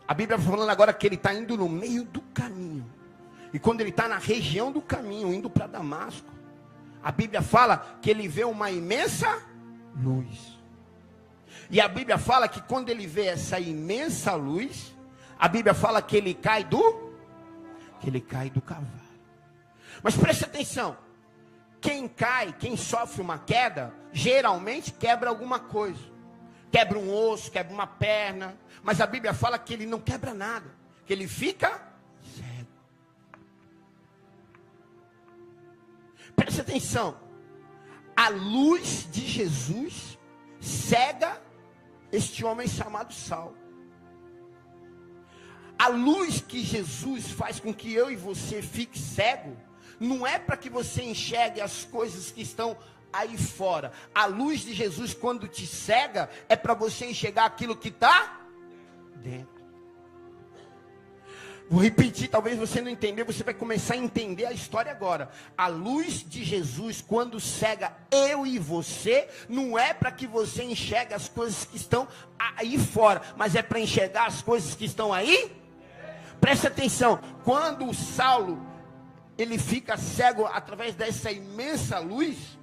A Bíblia está falando agora que ele está indo no meio do caminho. E quando ele está na região do caminho, indo para Damasco, a Bíblia fala que ele vê uma imensa luz. E a Bíblia fala que quando ele vê essa imensa luz, a Bíblia fala que ele cai do cavalo. Mas preste atenção. Quem cai, quem sofre uma queda, geralmente quebra alguma coisa. Quebra um osso, quebra uma perna. Mas a Bíblia fala que ele não quebra nada. Que ele fica cego. Preste atenção. A luz de Jesus cega este homem chamado Saulo. A luz que Jesus faz com que eu e você fique cego, não é para que você enxergue as coisas que estão aí fora. A luz de Jesus, quando te cega, é para você enxergar aquilo que está dentro. Vou repetir, talvez você não entendeu, você vai começar a entender a história agora. A luz de Jesus, quando cega eu e você, não é para que você enxergue as coisas que estão aí fora, mas é para enxergar as coisas que estão aí. Preste atenção, quando o Saulo, ele fica cego através dessa imensa luz,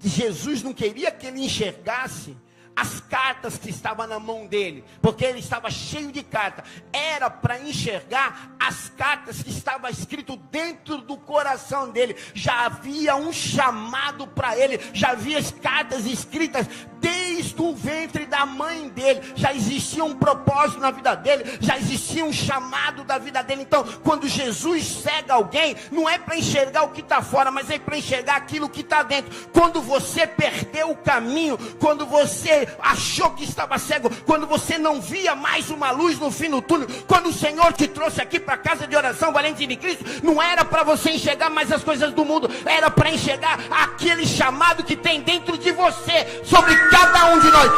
Jesus não queria que ele enxergasse as cartas que estavam na mão dele, porque ele estava cheio de cartas. Era para enxergar as cartas que estavam escritas dentro do coração dele. Já havia um chamado para ele, já havia as cartas escritas desde o ventre da mãe dele. Já existia um propósito na vida dele, já existia um chamado da vida dele. Então, quando Jesus cega alguém, não é para enxergar o que está fora, mas é para enxergar aquilo que está dentro. Quando você perdeu o caminho, quando você achou que estava cego, quando você não via mais uma luz no fim do túnel, quando o Senhor te trouxe aqui para a casa de oração Valente de Cristo, não era para você enxergar mais as coisas do mundo, era para enxergar aquele chamado que tem dentro de você, sobre cada um de nós.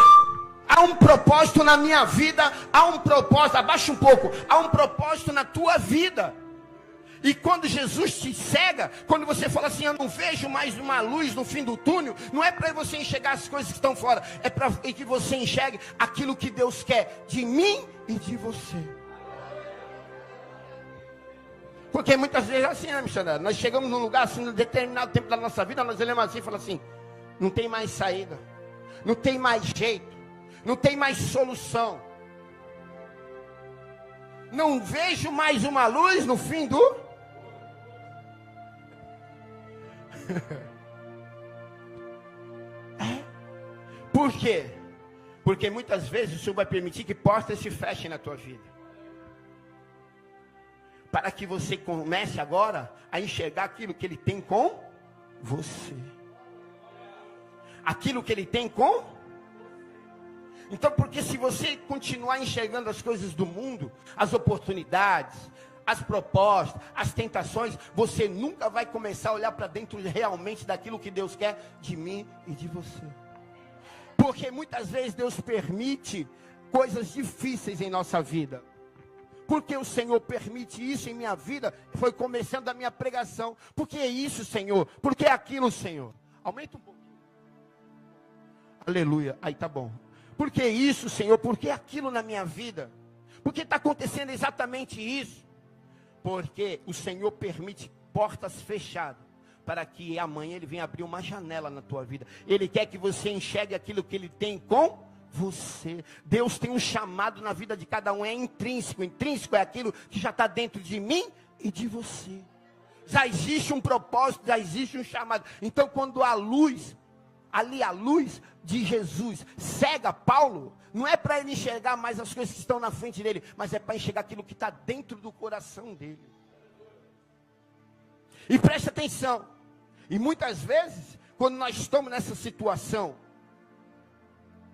Há um propósito na minha vida, há um propósito, abaixa um pouco, há um propósito na tua vida. E quando Jesus te cega, quando você fala assim, eu não vejo mais uma luz no fim do túnel, não é para você enxergar as coisas que estão fora, é para que você enxergue aquilo que Deus quer de mim e de você. Porque muitas vezes é assim, né, missionário? Nós chegamos num lugar assim, num determinado tempo da nossa vida, nós olhamos assim e falamos assim, não tem mais saída, não tem mais jeito, não tem mais solução. Não vejo mais uma luz no fim do... Por quê? Porque muitas vezes o Senhor vai permitir que portas se fechem na tua vida, para que você comece agora a enxergar aquilo que Ele tem com você, aquilo que Ele tem com... Então, porque se você continuar enxergando as coisas do mundo, as oportunidades, as propostas, as tentações, você nunca vai começar a olhar para dentro realmente daquilo que Deus quer de mim e de você. Porque muitas vezes Deus permite coisas difíceis em nossa vida. Porque o Senhor permite isso em minha vida, foi começando a minha pregação. Por que isso, Senhor? Por que aquilo, Senhor? Aumenta um pouquinho. Aleluia, aí tá bom. Por que isso, Senhor? Por que aquilo na minha vida? Por que está acontecendo exatamente isso? Porque o Senhor permite portas fechadas, para que amanhã Ele venha abrir uma janela na tua vida. Ele quer que você enxergue aquilo que Ele tem com você. Deus tem um chamado na vida de cada um, é intrínseco. Intrínseco é aquilo que já está dentro de mim e de você. Já existe um propósito, já existe um chamado. Então quando a luz, ali a luz de Jesus cega Paulo, não é para ele enxergar mais as coisas que estão na frente dele, mas é para enxergar aquilo que está dentro do coração dele. E preste atenção, e muitas vezes, quando nós estamos nessa situação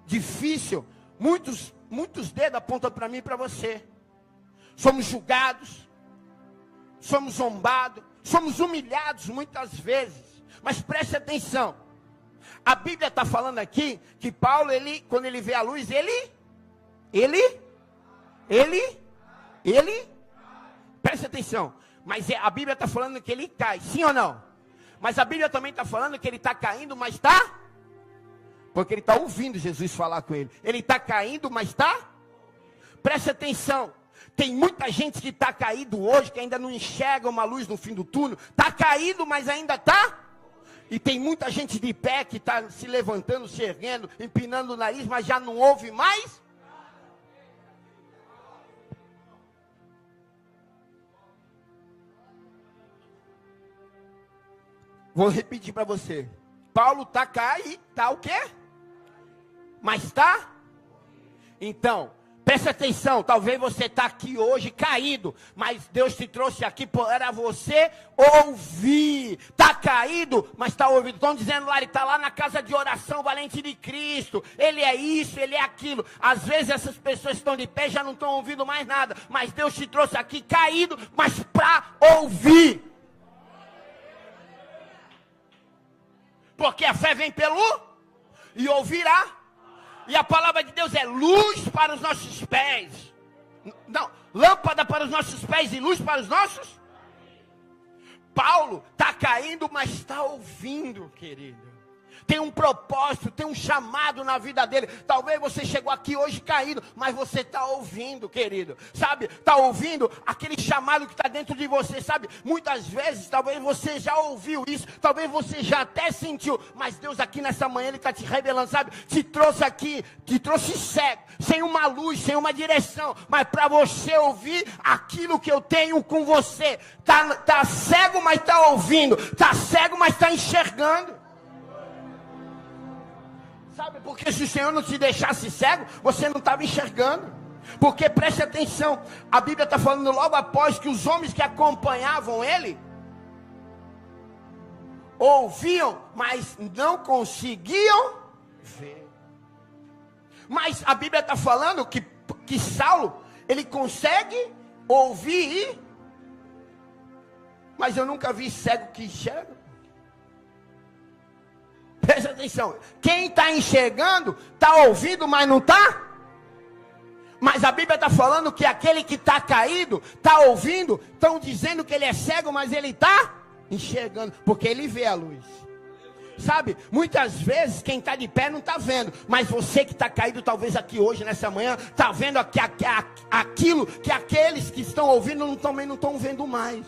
difícil, muitos dedos apontam para mim e para você. Somos julgados, somos zombados, somos humilhados muitas vezes, mas preste atenção. A Bíblia está falando aqui que Paulo, quando ele vê a luz, preste atenção, mas a Bíblia está falando que ele cai, sim ou não? Mas a Bíblia também está falando que ele está caindo, mas está, porque ele está ouvindo Jesus falar com ele. Ele está caindo, mas está, Preste atenção. Tem muita gente que está caído hoje, que ainda não enxerga uma luz no fim do túnel. Está caído, mas ainda está. E tem muita gente de pé que está se levantando, se erguendo, empinando o nariz, mas já não ouve mais. Vou repetir para você. Paulo está caído, está o quê? Mas está? Então, presta atenção, talvez você está aqui hoje caído, mas Deus te trouxe aqui para você ouvir. Está caído, mas está ouvindo. Estão dizendo lá, ele está lá na casa de oração Valente de Cristo. Ele é isso, ele é aquilo. Às vezes essas pessoas estão de pé e já não estão ouvindo mais nada. Mas Deus te trouxe aqui caído, mas para ouvir. Porque a fé vem pelo e ouvirá. E a palavra de Deus é luz para os nossos pés. Não, lâmpada para os nossos pés e luz para os nossos. Paulo está caindo, mas está ouvindo, querido. Tem um propósito, tem um chamado na vida dele. Talvez você chegou aqui hoje caído, mas você está ouvindo, querido. Sabe, está ouvindo aquele chamado que está dentro de você, sabe? Muitas vezes, talvez você já ouviu isso, talvez você já até sentiu. Mas Deus aqui nessa manhã, Ele está te revelando, sabe? Te trouxe aqui, te trouxe cego, sem uma luz, sem uma direção. Mas para você ouvir aquilo que eu tenho com você. Tá cego, mas está ouvindo. Está cego, mas está enxergando. Sabe, porque se o Senhor não te deixasse cego, você não estava enxergando. Porque preste atenção, a Bíblia está falando logo após que os homens que acompanhavam ele, ouviam, mas não conseguiam ver. Mas a Bíblia está falando que Saulo, ele consegue ouvir, mas eu nunca vi cego que enxerga. Presta atenção, quem está enxergando, está ouvindo, mas não está? Mas a Bíblia está falando que aquele que está caído, está ouvindo, estão dizendo que ele é cego, mas ele está enxergando, porque ele vê a luz. Sabe, muitas vezes quem está de pé não está vendo, mas você que está caído talvez aqui hoje, nessa manhã, está vendo aquilo que aqueles que estão ouvindo também não estão vendo mais.